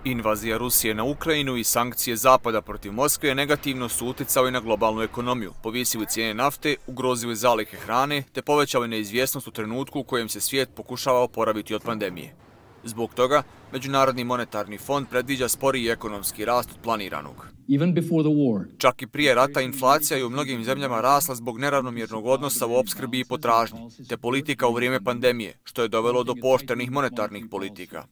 Invazija Rusije na Ukrajinu i sankcije Zapada protiv Moskve negativno su utjecali na globalnu ekonomiju, povisili cijene nafte, ugrozili zalihe hrane te povećali neizvjesnost u trenutku u kojem se svijet pokušava oporaviti od pandemije. Zbog toga, Međunarodni monetarni fond predviđa sporiji ekonomski rast od planiranog. Čak i prije rata inflacija je u mnogim zemljama rasla zbog neravnomjernog odnosa u opskrbi i potražnji, te politika u vrijeme pandemije, što je dovelo do pooštrenih monetarnih politika.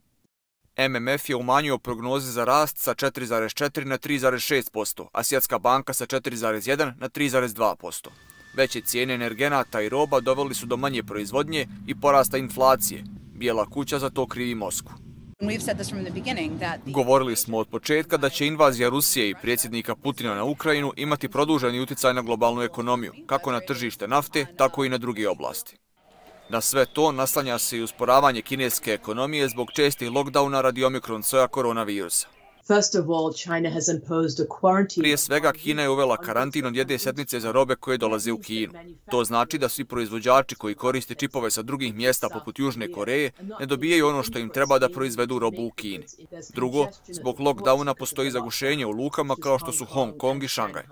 MMF je umanjio prognoze za rast sa 4,4 na 3,6%, a Svjetska banka sa 4,1 na 3,2%. Veće cijene energenata i roba doveli su do manje proizvodnje i porasta inflacije. Bijela kuća za to krivi Moskvu. Govorili smo od početka da će invazija Rusije i predsjednika Putina na Ukrajinu imati produženi utjecaj na globalnu ekonomiju, kako na tržište nafte, tako i na druge oblasti. Na sve to naslanja se i usporavanje kineske ekonomije zbog čestih lockdowna radi omikron soja koronavirusa. Prije svega, Kina je uvela karantin od jedne sedmice za robe koje dolaze u Kinu. To znači da svi proizvođači koji koriste čipove sa drugih mjesta poput Južne Koreje ne dobijaju ono što im treba da proizvedu robu u Kini. Drugo, zbog lockdowna postoji zagušenje u lukama kao što su Hong Kong i Šangaj.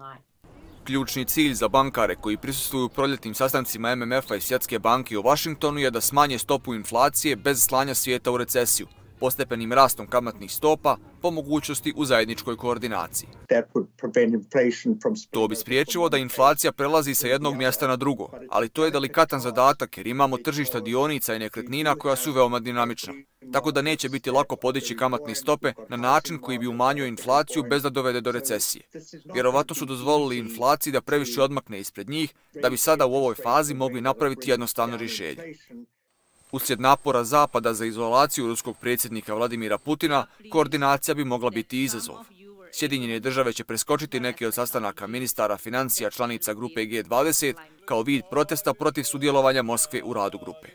Ključni cilj za bankare koji prisustvuju proljetnim sastancima MMF-a i Svjetske banke u Washingtonu je da smanje stopu inflacije bez slanja svijeta u recesiju, postepenim rastom kamatnih stopa, po mogućnosti u zajedničkoj koordinaciji. To bi spriječilo da inflacija prelazi sa jednog mjesta na drugo, ali to je delikatan zadatak jer imamo tržišta dionica i nekretnina koja su veoma dinamična, tako da neće biti lako podići kamatne stope na način koji bi umanjio inflaciju bez da dovede do recesije. Vjerovatno su dozvolili inflaciji da previše odmakne ispred njih, da bi sada u ovoj fazi mogli napraviti jednostavno rješenje. Uslijed napora Zapada za izolaciju ruskog predsjednika Vladimira Putina, koordinacija bi mogla biti izazov. Sjedinjene države će preskočiti neke od sastanaka ministara financija članica grupe G20 kao vid protesta protiv sudjelovanja Moskve u radu grupe.